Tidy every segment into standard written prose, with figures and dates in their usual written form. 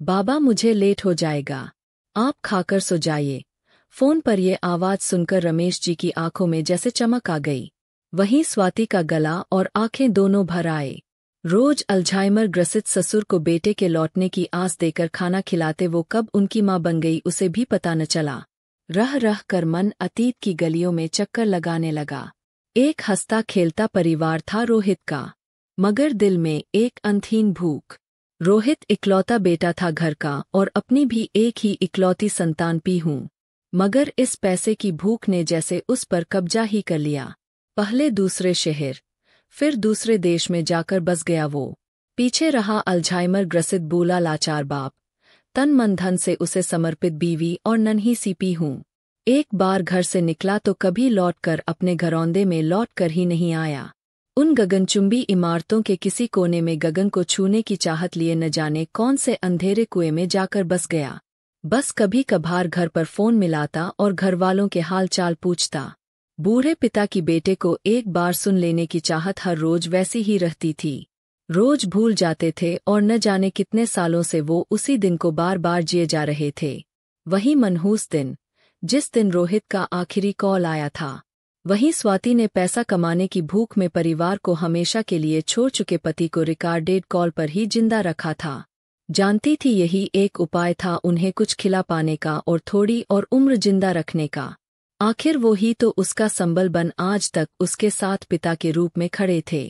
बाबा मुझे लेट हो जाएगा, आप खाकर सो जाइए। फोन पर ये आवाज सुनकर रमेश जी की आंखों में जैसे चमक आ गई। वहीं स्वाति का गला और आंखें दोनों भर आए। रोज अल्जाइमर ग्रसित ससुर को बेटे के लौटने की आस देकर खाना खिलाते वो कब उनकी मां बन गई उसे भी पता न चला। रह रह कर मन अतीत की गलियों में चक्कर लगाने लगा। एक हंसता खेलता परिवार था रोहित का, मगर दिल में एक अंतहीन भूख। रोहित इकलौता बेटा था घर का और अपनी भी एक ही इकलौती संतान पी हूँ, मगर इस पैसे की भूख ने जैसे उस पर कब्जा ही कर लिया। पहले दूसरे शहर, फिर दूसरे देश में जाकर बस गया वो। पीछे रहा अल्जाइमर ग्रसित बूला लाचार बाप, तन मन धन से उसे समर्पित बीवी और नन्ही सी पी हूँ। एक बार घर से निकला तो कभी लौटकर अपने घरौंदे में लौटकर ही नहीं आया। उन गगनचुंबी इमारतों के किसी कोने में गगन को छूने की चाहत लिए न जाने कौन से अंधेरे कुएं में जाकर बस गया। बस कभी कभार घर पर फोन मिलाता और घरवालों के हाल चाल पूछता। बूढ़े पिता की बेटे को एक बार सुन लेने की चाहत हर रोज वैसी ही रहती थी। रोज भूल जाते थे और न जाने कितने सालों से वो उसी दिन को बार बार जिए जा रहे थे। वही मनहूस दिन, जिस दिन रोहित का आखिरी कॉल आया था। वहीं स्वाति ने पैसा कमाने की भूख में परिवार को हमेशा के लिए छोड़ चुके पति को रिकॉर्डेड कॉल पर ही जिंदा रखा था। जानती थी यही एक उपाय था उन्हें कुछ खिला पाने का और थोड़ी और उम्र जिंदा रखने का। आखिर वो ही तो उसका संबल बन आज तक उसके साथ पिता के रूप में खड़े थे।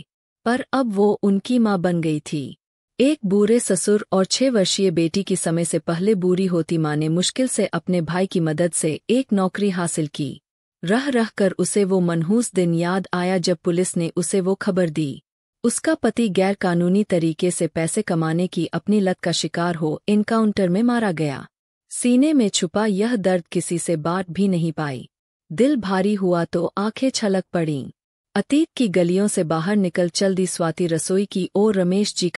पर अब वो उनकी मां बन गई थी। एक बूढ़े ससुर और 6 वर्षीय बेटी की समय से पहले बूढ़ी होती मां ने मुश्किल से अपने भाई की मदद से एक नौकरी हासिल की। रह रह कर उसे वो मनहूस दिन याद आया जब पुलिस ने उसे वो खबर दी। उसका पति गैर कानूनी तरीके से पैसे कमाने की अपनी लत का शिकार हो एनकाउंटर में मारा गया। सीने में छुपा यह दर्द किसी से बांट भी नहीं पाई। दिल भारी हुआ तो आंखें छलक पड़ीं। अतीत की गलियों से बाहर निकल चल दी स्वाति रसोई की ओर। रमेश जी